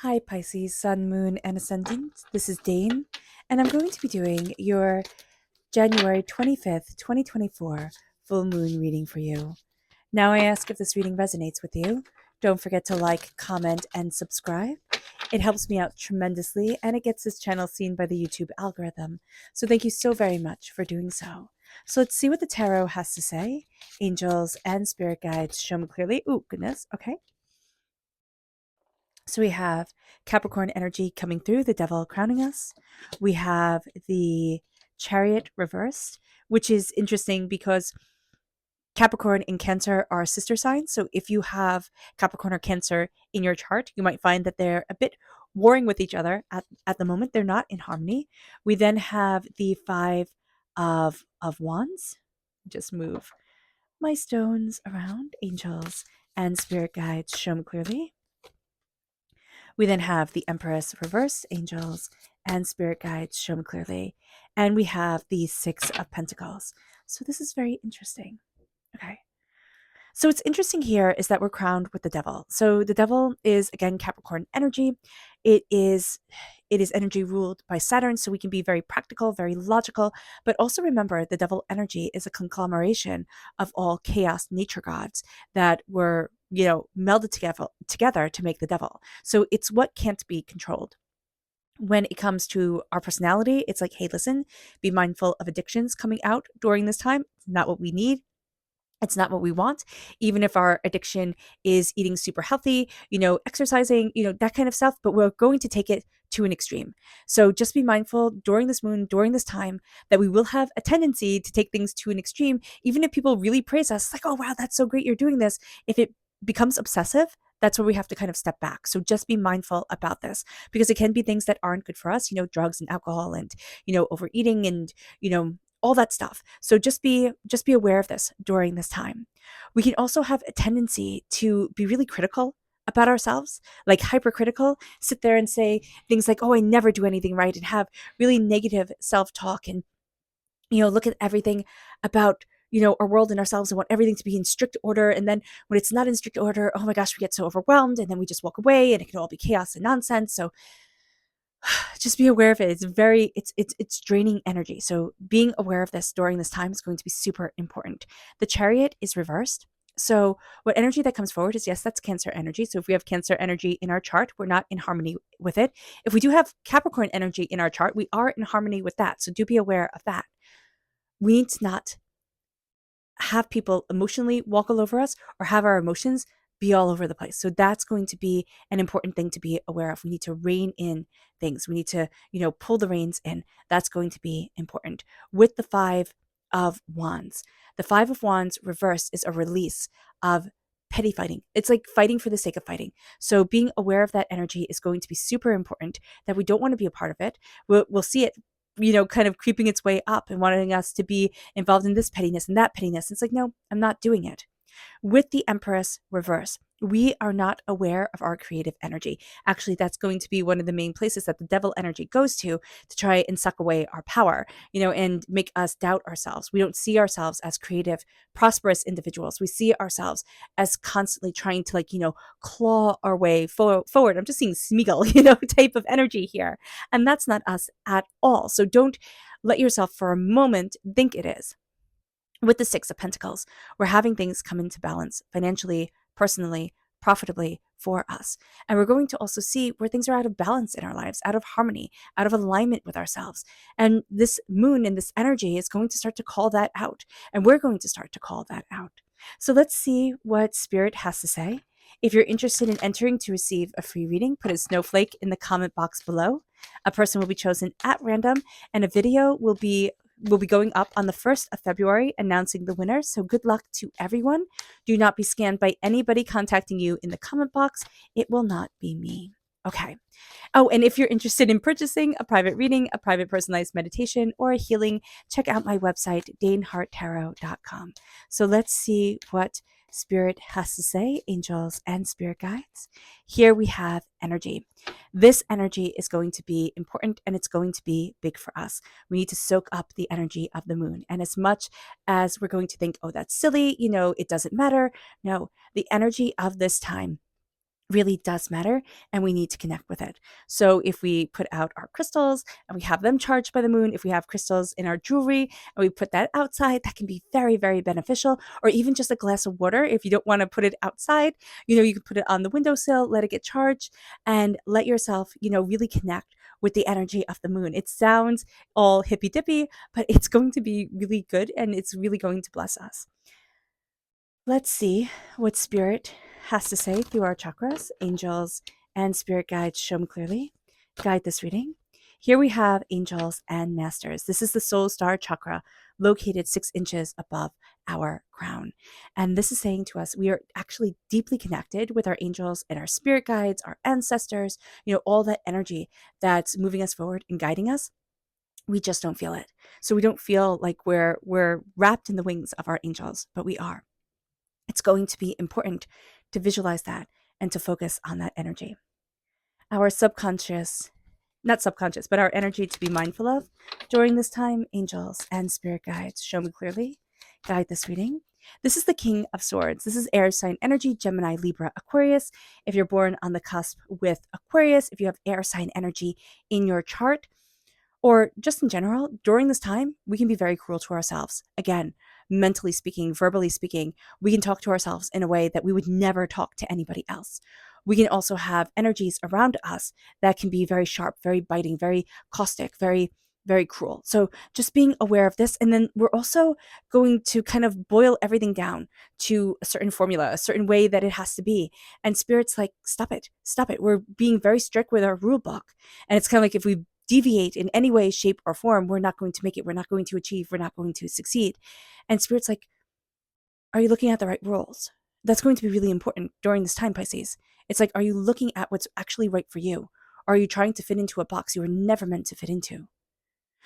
Hi, Pisces, Sun, Moon, and Ascendant. This is Dane, and I'm going to be doing your January 25th, 2024 full moon reading for you. Now, I ask if this reading resonates with you. Don't forget to like, comment, and subscribe. It helps me out tremendously, and it gets this channel seen by the YouTube algorithm. So, thank you so very much for doing so. So, let's see what the tarot has to say. Angels and spirit guides show me clearly. Ooh, goodness. Okay. So we have Capricorn energy coming through, the devil crowning us. We have the Chariot reversed, which is interesting because Capricorn and Cancer are sister signs. So if you have Capricorn or Cancer in your chart, you might find that they're a bit warring with each other at the moment. They're not in harmony. We then have the Five of Wands. Just move my stones around. Angels and spirit guides show me clearly. We then have the Empress reversed, angels and spirit guides show me clearly. And we have the Six of Pentacles. So this is very interesting. Okay. So what's interesting here is that we're crowned with the devil. So the devil is again Capricorn energy. It is energy ruled by Saturn, so we can be very practical, very logical, but also remember the devil energy is a conglomeration of all chaos nature gods that were, melded together to make the devil. So it's what can't be controlled. When it comes to our personality, it's like, hey, listen, be mindful of addictions coming out during this time. It's not what we need. It's not what we want, even if our addiction is eating super healthy, exercising, that kind of stuff, but we're going to take it to an extreme. So just be mindful during this moon, during this time, that we will have a tendency to take things to an extreme. Even if people really praise us, it's like, oh, wow, that's so great, you're doing this. If it becomes obsessive, that's where we have to kind of step back. So just be mindful about this because it can be things that aren't good for us, drugs and alcohol and, overeating and, all that stuff. So just be aware of this during this time. We can also have a tendency to be really critical about ourselves, like hypercritical, sit there and say things like, oh, I never do anything right, and have really negative self-talk and, look at everything about, our world and ourselves and want everything to be in strict order. And then when it's not in strict order, oh my gosh, we get so overwhelmed and then we just walk away and it can all be chaos and nonsense. So just be aware of it. It's draining energy. So being aware of this during this time is going to be super important. The Chariot is reversed. So what energy that comes forward is, yes, that's Cancer energy. So if we have Cancer energy in our chart, we're not in harmony with it. If we do have Capricorn energy in our chart, we are in harmony with that. So do be aware of that. We need to not have people emotionally walk all over us or have our emotions be all over the place. So that's going to be an important thing to be aware of. We need to rein in things. We need to, pull the reins in. That's going to be important. With the Five of Wands, the Five of Wands reversed is a release of petty fighting. It's like fighting for the sake of fighting. So being aware of that energy is going to be super important, that we don't want to be a part of it. We'll see it, kind of creeping its way up and wanting us to be involved in this pettiness and that pettiness. It's like, no, I'm not doing it. With the Empress reverse, we are not aware of our creative energy. Actually, that's going to be one of the main places that the devil energy goes to try and suck away our power, and make us doubt ourselves. We don't see ourselves as creative, prosperous individuals. We see ourselves as constantly trying to, claw our way forward. I'm just seeing Smeagol, type of energy here. And that's not us at all. So don't let yourself for a moment think it is. With the Six of Pentacles, we're having things come into balance financially, personally, profitably for us. And we're going to also see where things are out of balance in our lives, out of harmony, out of alignment with ourselves. And this moon and this energy is going to start to call that out. And we're going to start to call that out. So let's see what Spirit has to say. If you're interested in entering to receive a free reading, put a snowflake in the comment box below. A person will be chosen at random, and a video will be going up on the 1st of February announcing the winner. So good luck to everyone. Do not be scammed by anybody contacting you in the comment box. It will not be me. Okay. Oh, and if you're interested in purchasing a private reading, a private personalized meditation, or a healing, check out my website, daneharttarot.com. So let's see what Spirit has to say, angels and spirit guides. Here we have energy. This energy is going to be important and it's going to be big for us. We need to soak up the energy of the moon. And as much as we're going to think, oh, that's silly, it doesn't matter. No, the energy of this time really does matter, and we need to connect with it. So if we put out our crystals and we have them charged by the moon, if we have crystals in our jewelry and we put that outside, that can be very, very beneficial. Or even just a glass of water. If you don't want to put it outside, you can put it on the windowsill, let it get charged, and let yourself, really connect with the energy of the moon. It sounds all hippy dippy, but it's going to be really good and it's really going to bless us. Let's see what spirit has to say through our chakras. Angels and spirit guides, show me clearly. Guide this reading. Here we have angels and masters. This is the soul star chakra located 6 inches above our crown. And this is saying to us, we are actually deeply connected with our angels and our spirit guides, our ancestors, all that energy that's moving us forward and guiding us. We just don't feel it. So we don't feel like we're wrapped in the wings of our angels, but we are. It's going to be important to visualize that and to focus on that energy. Our subconscious, not subconscious, but our energy to be mindful of during this time, angels and spirit guides, show me clearly. Guide this reading. This is the King of Swords. This is air sign energy, Gemini, Libra, Aquarius. If you're born on the cusp with Aquarius, if you have air sign energy in your chart, or just in general, during this time, we can be very cruel to ourselves. Again, mentally speaking, verbally speaking, we can talk to ourselves in a way that we would never talk to anybody else. We can also have energies around us that can be very sharp, very biting, very caustic, very, very cruel. So just being aware of this. And then we're also going to kind of boil everything down to a certain formula, a certain way that it has to be. And spirit's like, stop it, stop it. We're being very strict with our rule book. And it's kind of like if we deviate in any way, shape, or form, we're not going to make it. We're not going to achieve. We're not going to succeed. And spirit's like, are you looking at the right rules? That's going to be really important during this time, Pisces. It's like, are you looking at what's actually right for you? Or are you trying to fit into a box you were never meant to fit into?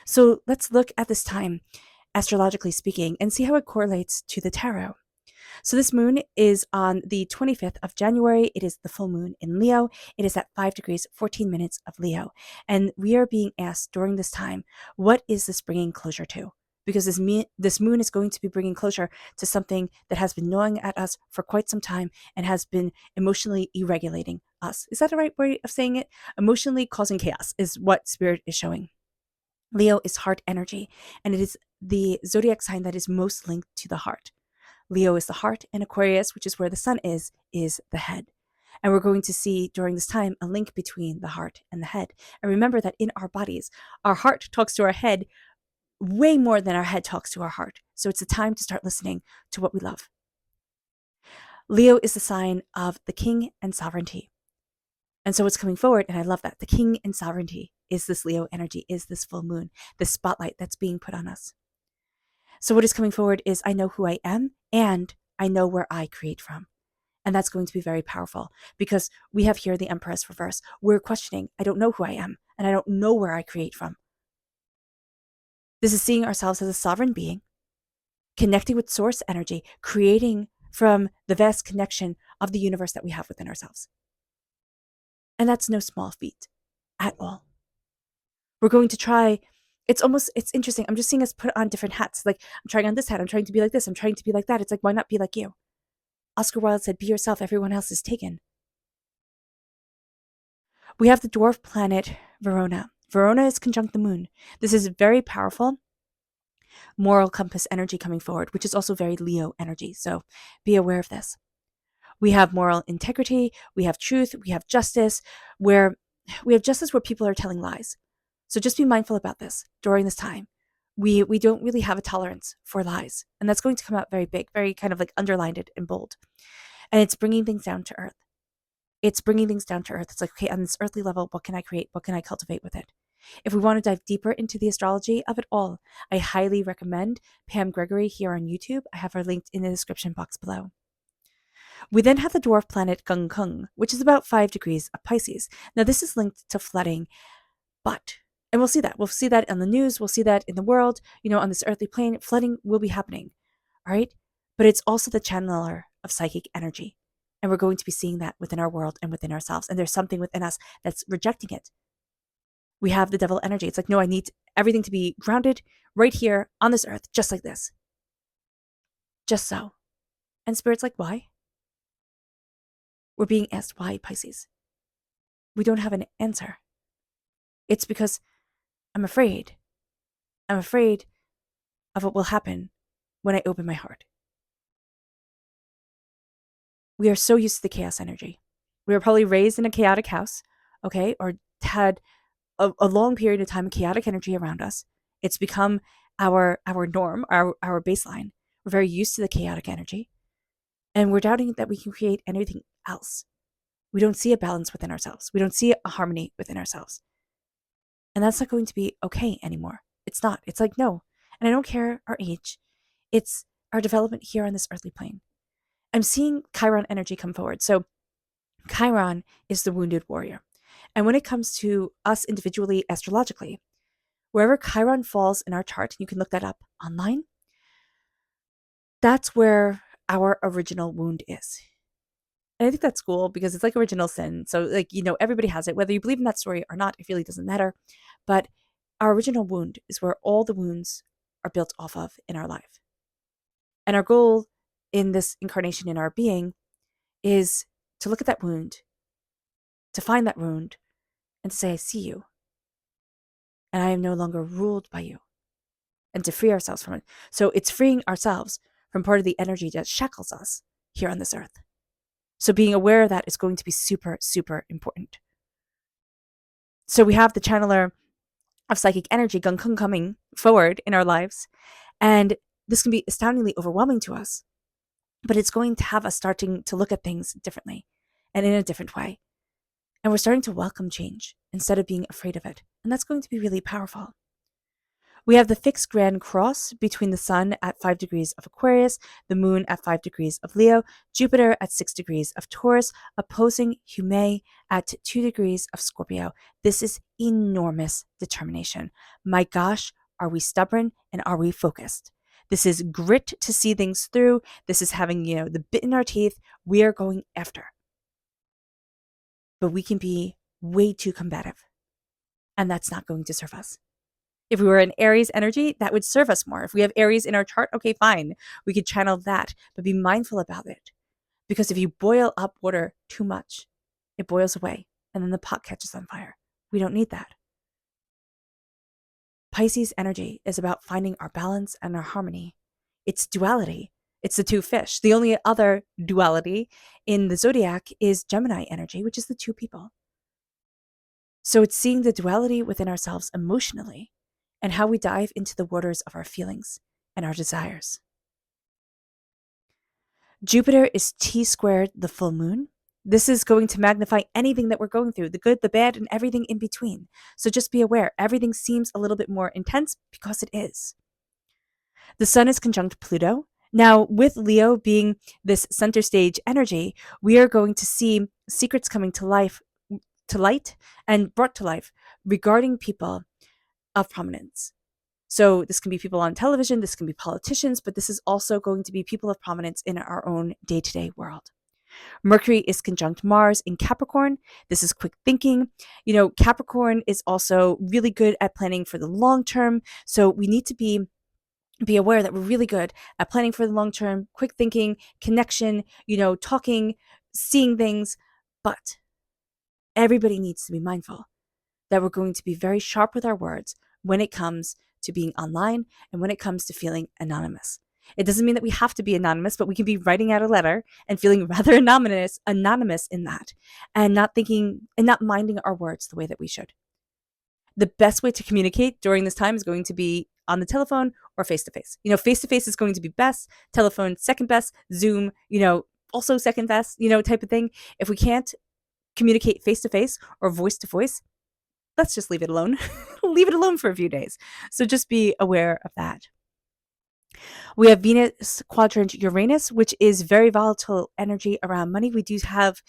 So let's look at this time, astrologically speaking, and see how it correlates to the tarot. So this moon is on the 25th of January. It is the full moon in Leo. It is at 5 degrees, 14 minutes of Leo. And we are being asked during this time, what is this bringing closure to? Because this moon is going to be bringing closure to something that has been gnawing at us for quite some time and has been emotionally irregulating us. Is that the right way of saying it? Emotionally causing chaos is what spirit is showing. Leo is heart energy, and it is the zodiac sign that is most linked to the heart. Leo is the heart, and Aquarius, which is where the sun is the head. And we're going to see during this time a link between the heart and the head. And remember that in our bodies, our heart talks to our head way more than our head talks to our heart. So it's a time to start listening to what we love. Leo is the sign of the king and sovereignty. And so what's coming forward, and I love that, the king and sovereignty is this Leo energy, is this full moon, this spotlight that's being put on us. So what is coming forward is I know who I am and I know where I create from. And that's going to be very powerful because we have here the Empress reverse. We're questioning, I don't know who I am and I don't know where I create from. This is seeing ourselves as a sovereign being, connecting with source energy, creating from the vast connection of the universe that we have within ourselves. And that's no small feat at all. We're going to try, it's interesting. I'm just seeing us put on different hats. Like, I'm trying on this hat. I'm trying to be like this. I'm trying to be like that. It's like, why not be like you? Oscar Wilde said, be yourself. Everyone else is taken. We have the dwarf planet Verona. Verona is conjunct the moon. This is very powerful moral compass energy coming forward, which is also very Leo energy. So be aware of this. We have moral integrity. We have truth. We have justice where people are telling lies. So just be mindful about this during this time. We don't really have a tolerance for lies. And that's going to come out very big, very kind of like underlined it in bold. And it's bringing things down to earth. It's bringing things down to earth. It's like, okay, on this earthly level, what can I create? What can I cultivate with it? If we want to dive deeper into the astrology of it all, I highly recommend Pam Gregory here on YouTube. I have her linked in the description box below. We then have the dwarf planet Gung Kung, which is about 5 degrees of Pisces. Now, this is linked to flooding, and we'll see that. We'll see that on the news. We'll see that in the world, on this earthly plane. Flooding will be happening, all right? But it's also the channeler of psychic energy. And we're going to be seeing that within our world and within ourselves. And there's something within us that's rejecting it. We have the devil energy. It's like, no, I need everything to be grounded right here on this earth, just like this. Just so. And Spirit's like, why? We're being asked why, Pisces. We don't have an answer. It's because I'm afraid. I'm afraid of what will happen when I open my heart. We are so used to the chaos energy. We were probably raised in a chaotic house, okay, or had a long period of time of chaotic energy around us. It's become our norm, our baseline. We're very used to the chaotic energy, and we're doubting that we can create anything else. We don't see a balance within ourselves. We don't see a harmony within ourselves. And that's not going to be okay anymore. It's not. It's like, no. And I don't care our age. It's our development here on this earthly plane. I'm seeing Chiron energy come forward. So Chiron is the wounded warrior. And when it comes to us individually, astrologically, wherever Chiron falls in our chart, and you can look that up online, that's where our original wound is. And I think that's cool because it's like original sin. So, like, everybody has it. Whether you believe in that story or not, it really doesn't matter. But our original wound is where all the wounds are built off of in our life. And our goal in this incarnation in our being is to look at that wound, to find that wound, and to say, I see you. And I am no longer ruled by you. And to free ourselves from it. So it's freeing ourselves from part of the energy that shackles us here on this earth. So being aware of that is going to be super, super important. So we have the channeler of psychic energy, Gung Kung, coming forward in our lives. And this can be astoundingly overwhelming to us. But it's going to have us starting to look at things differently and in a different way. And we're starting to welcome change instead of being afraid of it. And that's going to be really powerful. We have the fixed grand cross between the sun at 5 degrees of Aquarius, the moon at 5 degrees of Leo, Jupiter at 6 degrees of Taurus, opposing Hume at 2 degrees of Scorpio. This is enormous determination. My gosh, are we stubborn and are we focused? This is grit to see things through. This is having, the bit in our teeth. We are going after. But we can be way too combative. And that's not going to serve us. If we were in Aries energy, that would serve us more. If we have Aries in our chart, okay, fine. We could channel that, but be mindful about it. Because if you boil up water too much, it boils away and then the pot catches on fire. We don't need that. Pisces energy is about finding our balance and our harmony. It's duality. It's the two fish. The only other duality in the zodiac is Gemini energy, which is the two people. So it's seeing the duality within ourselves emotionally and how we dive into the waters of our feelings and our desires. Jupiter is T-squared the full moon. This is going to magnify anything that we're going through, the good, the bad, and everything in between. So just be aware, everything seems a little bit more intense because it is. The sun is conjunct Pluto. Now, with Leo being this center stage energy, we are going to see secrets coming to light, and brought to life regarding people of prominence. So this can be people on television, this can be politicians, but this is also going to be people of prominence in our own day-to-day world. Mercury is conjunct Mars in Capricorn. This is quick thinking. Capricorn is also really good at planning for the long term. So we need to be aware that we're really good at planning for the long term, quick thinking, connection, talking, seeing things. But everybody needs to be mindful that we're going to be very sharp with our words when it comes to being online and when it comes to feeling anonymous. It doesn't mean that we have to be anonymous, but we can be writing out a letter and feeling rather anonymous in that, and not thinking and not minding our words the way that we should. The best way to communicate during this time is going to be on the telephone or face-to-face. Face-to-face is going to be best, telephone second best, Zoom, also second best, type of thing. If we can't communicate face-to-face or voice-to-voice, let's just leave it alone. Leave it alone for a few days. So just be aware of that. We have Venus quadrant Uranus, which is very volatile energy around money. We do have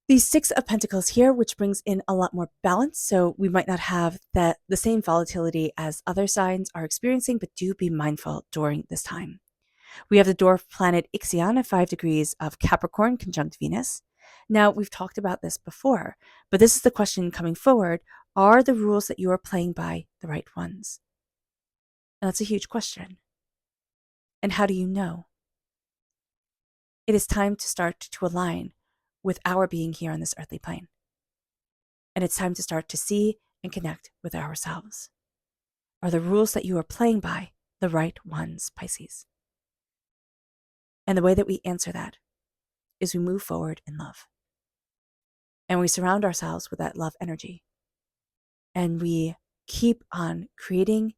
the Six of Pentacles here, which brings in a lot more balance. So we might not have the same volatility as other signs are experiencing, but do be mindful during this time. We have the dwarf planet Ixion at 5 degrees of Capricorn conjunct Venus. Now, we've talked about this before, but this is the question coming forward. Are the rules that you are playing by the right ones? And that's a huge question. And how do you know? It is time to start to align with our being here on this earthly plane. And it's time to start to see and connect with ourselves. Are the rules that you are playing by the right ones, Pisces? And the way that we answer that is we move forward in love. And we surround ourselves with that love energy. And we keep on creating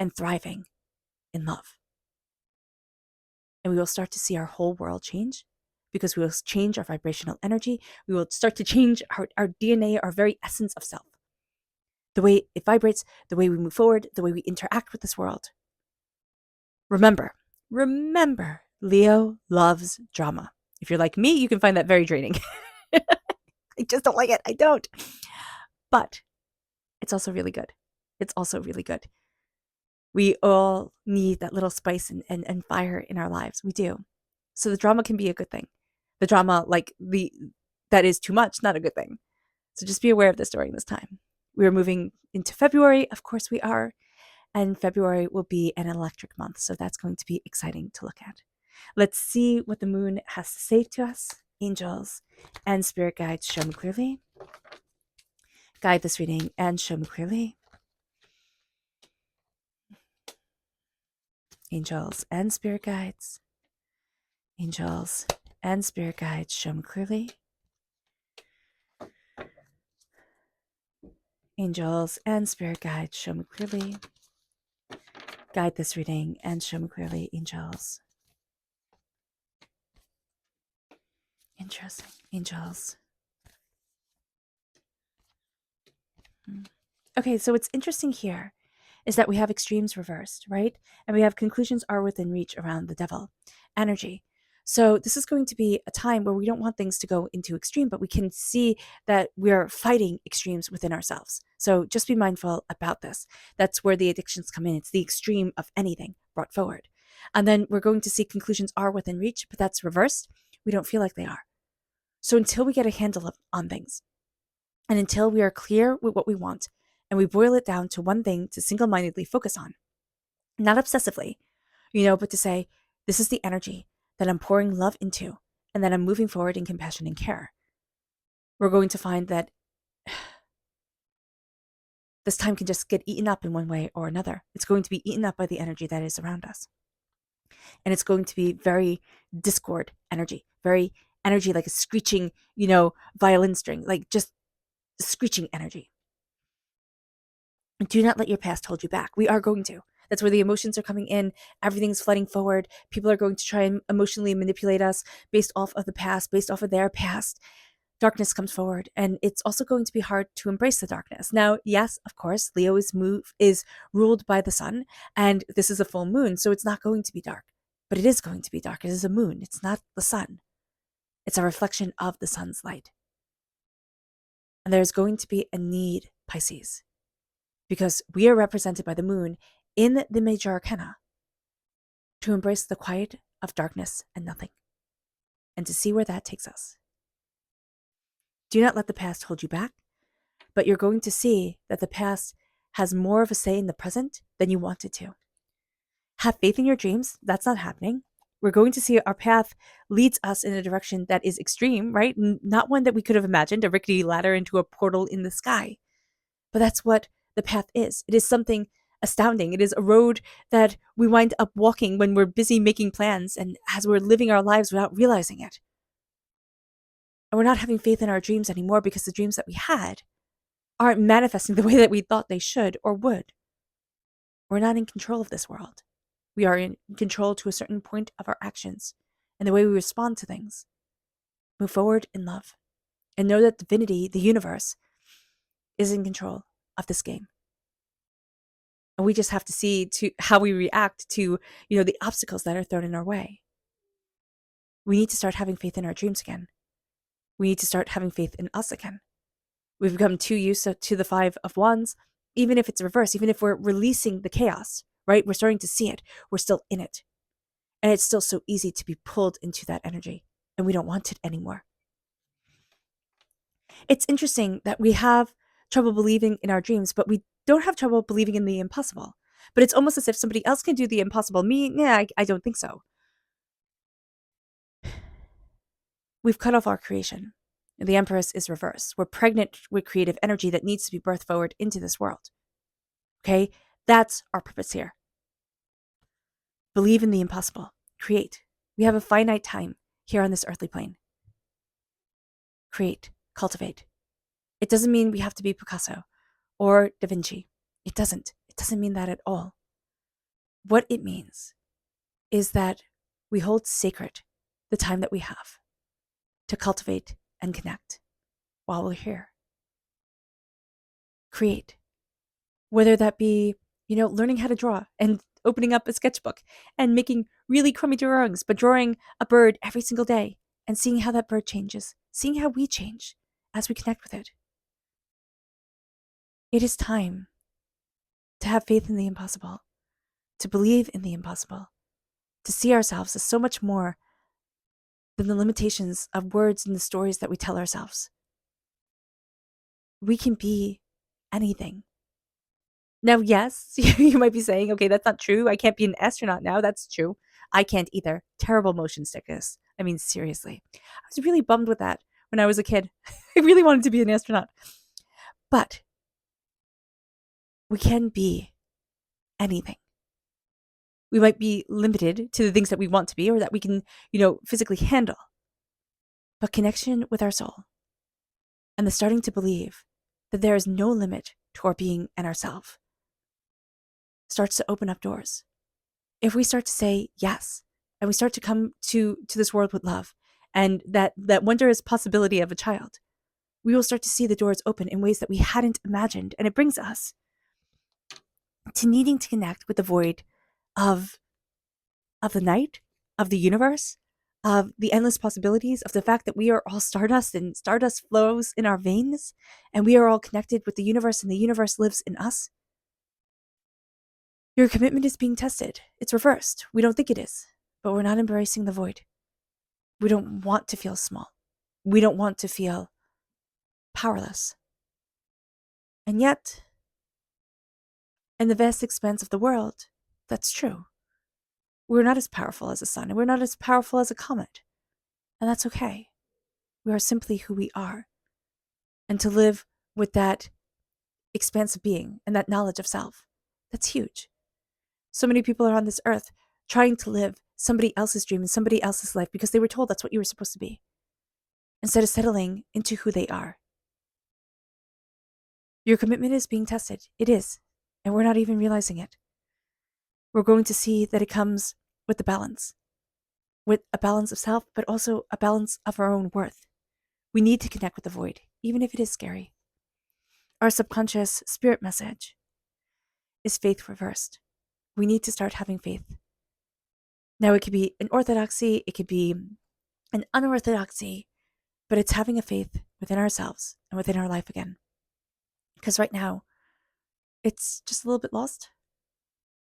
and thriving in love. And we will start to see our whole world change because we will change our vibrational energy. We will start to change our DNA, our very essence of self. The way it vibrates, the way we move forward, the way we interact with this world. Remember, Leo loves drama. If you're like me, you can find that very draining. I just don't like it. I don't. But it's also really good. It's also really good. We all need that little spice and fire in our lives. We do. So the drama can be a good thing. The drama, that is too much, not a good thing. So just be aware of this during this time. We are moving into February. Of course we are. And February will be an electric month. So that's going to be exciting to look at. Let's see what the moon has to say to us. Angels and spirit guides, show me clearly. Guide this reading and show me clearly. Angels and spirit guides. Angels and spirit guides, show me clearly. Angels and spirit guides, show me clearly. Guide this reading and show me clearly, angels. Interesting. Angels. Okay, so what's interesting here is that we have extremes reversed, right? And we have conclusions are within reach around the devil energy. So this is going to be a time where we don't want things to go into extreme, but we can see that we're fighting extremes within ourselves. So just be mindful about this. That's where the addictions come in. It's the extreme of anything brought forward. And then we're going to see conclusions are within reach, but that's reversed. We don't feel like they are. So until we get a handle on things, and until we are clear with what we want, and we boil it down to one thing to single-mindedly focus on, not obsessively, but to say, this is the energy that I'm pouring love into, and that I'm moving forward in compassion and care. We're going to find that this time can just get eaten up in one way or another. It's going to be eaten up by the energy that is around us. And it's going to be very discord energy, very energy like a screeching, violin string, like just screeching energy. Do not let your past hold you back. We are going to. That's where the emotions are coming in. Everything's flooding forward. People are going to try and emotionally manipulate us based off of the past, based off of their past. Darkness comes forward, and it's also going to be hard to embrace the darkness. Now, yes, of course, Leo is ruled by the sun, and this is a full moon, so it's not going to be dark. But it is going to be dark. It is a moon. It's not the sun. It's a reflection of the sun's light. And there's going to be a need, Pisces, because we are represented by the moon in the major arcana, to embrace the quiet of darkness and nothing, and to see where that takes us. Do not let the past hold you back, but you're going to see that the past has more of a say in the present than you wanted to. Have faith in your dreams. That's not happening. We're going to see our path leads us in a direction that is extreme, right? Not one that we could have imagined, a rickety ladder into a portal in the sky. But that's what the path is. It is something astounding. It is a road that we wind up walking when we're busy making plans and as we're living our lives without realizing it. And we're not having faith in our dreams anymore because the dreams that we had aren't manifesting the way that we thought they should or would. We're not in control of this world. We are in control to a certain point of our actions and the way we respond to things. Move forward in love and know that divinity, the universe, is in control of this game. And we just have to see how we react to, the obstacles that are thrown in our way. We need to start having faith in our dreams again. We need to start having faith in us again. We've become too used to the Five of Wands, even if it's reversed, even if we're releasing the chaos, right? We're starting to see it. We're still in it. And it's still so easy to be pulled into that energy, and we don't want it anymore. It's interesting that we have trouble believing in our dreams, but we don't have trouble believing in the impossible. But it's almost as if somebody else can do the impossible. Me, I don't think so. we've cut off our creation. The Empress is reversed. We're pregnant with creative energy that needs to be birthed forward into this world. Okay? That's our purpose here. Believe in the impossible. Create. We have a finite time here on this earthly plane. Create. Cultivate. It doesn't mean we have to be Picasso or Da Vinci. It doesn't. It doesn't mean that at all. What it means is that we hold sacred the time that we have to cultivate and connect while we're here. Create. Whether that be, learning how to draw and opening up a sketchbook and making really crummy drawings, but drawing a bird every single day and seeing how that bird changes, seeing how we change as we connect with it. It is time to have faith in the impossible, to believe in the impossible, to see ourselves as so much more than the limitations of words and the stories that we tell ourselves. We can be anything. Now, yes, you might be saying, okay, that's not true. I can't be an astronaut now. That's true. I can't either. Terrible motion sickness. I mean, seriously. I was really bummed with that when I was a kid. I really wanted to be an astronaut. But we can be anything. We might be limited to the things that we want to be or that we can, physically handle. But connection with our soul and the starting to believe that there is no limit to our being and ourself starts to open up doors. If we start to say yes, and we start to come to this world with love, and that wondrous possibility of a child, we will start to see the doors open in ways that we hadn't imagined. And it brings us to needing to connect with the void of the night, of the universe, of the endless possibilities, of the fact that we are all stardust and stardust flows in our veins, and we are all connected with the universe and the universe lives in us. Your commitment is being tested. It's reversed. We don't think it is, but we're not embracing the void. We don't want to feel small. We don't want to feel powerless. And yet, in the vast expanse of the world, that's true. We're not as powerful as a sun, and we're not as powerful as a comet. And that's okay. We are simply who we are. And to live with that expansive being and that knowledge of self, that's huge. So many people are on this earth trying to live somebody else's dream and somebody else's life because they were told that's what you were supposed to be, instead of settling into who they are. Your commitment is being tested. It is. And we're not even realizing it. We're going to see that it comes with the balance, with a balance of self, but also a balance of our own worth. We need to connect with the void, even if it is scary. Our subconscious spirit message is faith reversed. We need to start having faith. Now, it could be an orthodoxy, it could be an unorthodoxy, but it's having a faith within ourselves and within our life again. Because right now, it's just a little bit lost.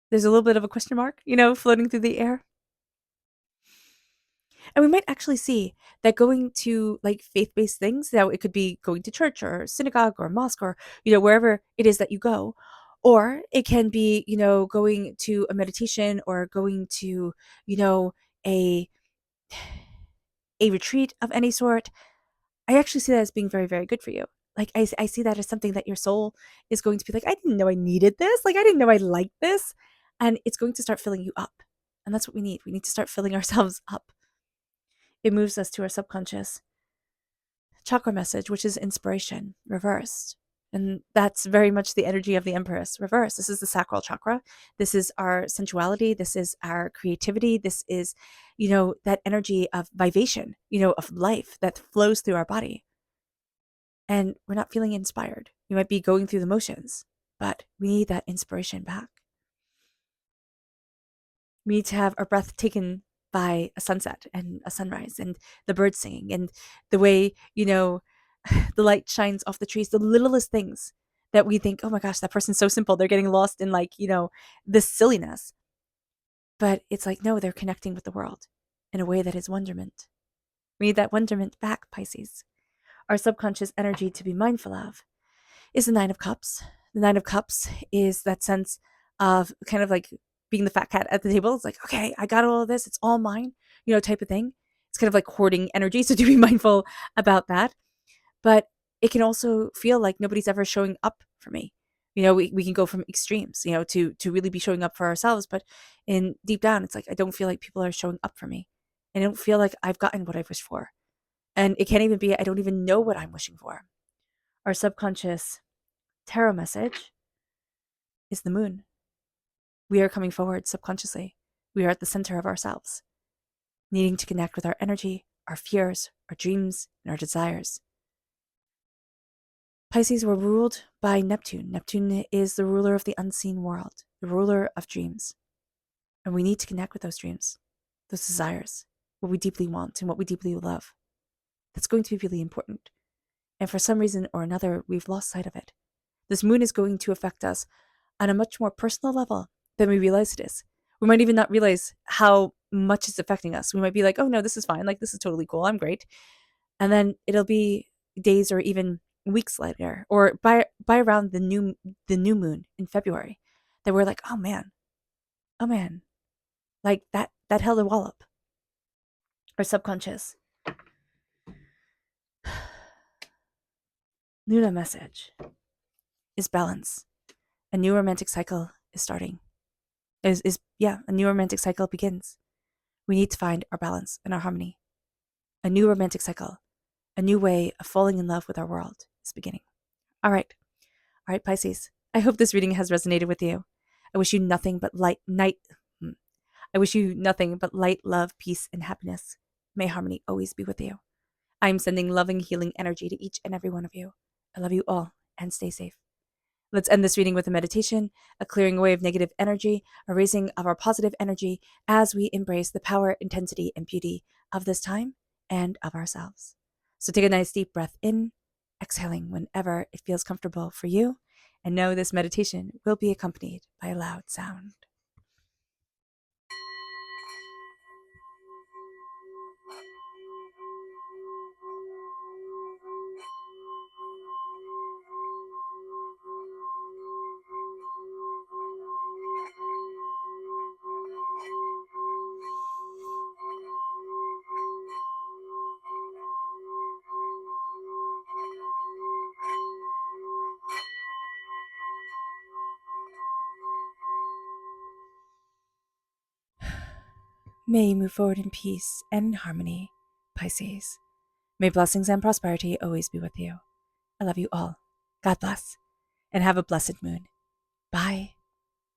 There's a little bit of a question mark, floating through the air. And we might actually see that going to faith-based things, now it could be going to church or synagogue or mosque or, wherever it is that you go, or it can be, going to a meditation or going to, a retreat of any sort. I actually see that as being very, very good for you. I see that as something that your soul is going to be like, I didn't know I needed this. I didn't know I liked this. And it's going to start filling you up. And that's what we need. We need to start filling ourselves up. It moves us to our subconscious chakra message, which is inspiration, reversed. And that's very much the energy of the Empress, reversed. This is the sacral chakra. This is our sensuality. This is our creativity. This is, that energy of vivation, of life that flows through our body. And we're not feeling inspired. We might be going through the motions, but we need that inspiration back. We need to have our breath taken by a sunset and a sunrise and the birds singing and the way, the light shines off the trees, the littlest things that we think, oh my gosh, that person's so simple. They're getting lost in this silliness. But it's no, they're connecting with the world in a way that is wonderment. We need that wonderment back, Pisces. Our subconscious energy to be mindful of is the Nine of Cups. The Nine of Cups is that sense of kind of being the fat cat at the table. It's okay, I got all of this. It's all mine, type of thing. It's kind of like hoarding energy, so do be mindful about that. But it can also feel like nobody's ever showing up for me. We can go from extremes, to really be showing up for ourselves, but in deep down, it's like I don't feel like people are showing up for me. I don't feel like I've gotten what I've wished for. And it can't even be, I don't even know what I'm wishing for. Our subconscious tarot message is the moon. We are coming forward subconsciously. We are at the center of ourselves, needing to connect with our energy, our fears, our dreams, and our desires. Pisces were ruled by Neptune. Neptune is the ruler of the unseen world, the ruler of dreams. And we need to connect with those dreams, those desires, what we deeply want and what we deeply love. That's going to be really important. And for some reason or another, we've lost sight of it. This moon is going to affect us on a much more personal level than we realize it is. We might even not realize how much it's affecting us. We might be like, oh no, this is fine. Like, this is totally cool. I'm great. And then it'll be days or even weeks later, or by around the new moon in February, that we're like, oh man, like that held a wallop. Our subconscious. Luna message is balance. A new romantic cycle is starting. A new romantic cycle begins. We need to find our balance and our harmony. A new romantic cycle, a new way of falling in love with our world is beginning. All right, Pisces. I hope this reading has resonated with you. I wish you nothing but light, love, peace, and happiness. May harmony always be with you. I am sending loving, healing energy to each and every one of you. I love you all, and stay safe. Let's end this reading with a meditation, a clearing away of negative energy, a raising of our positive energy as we embrace the power, intensity, and beauty of this time and of ourselves. So take a nice deep breath in, exhaling whenever it feels comfortable for you, and know this meditation will be accompanied by a loud sound. May you move forward in peace and in harmony, Pisces. May blessings and prosperity always be with you. I love you all. God bless, and have a blessed moon. Bye.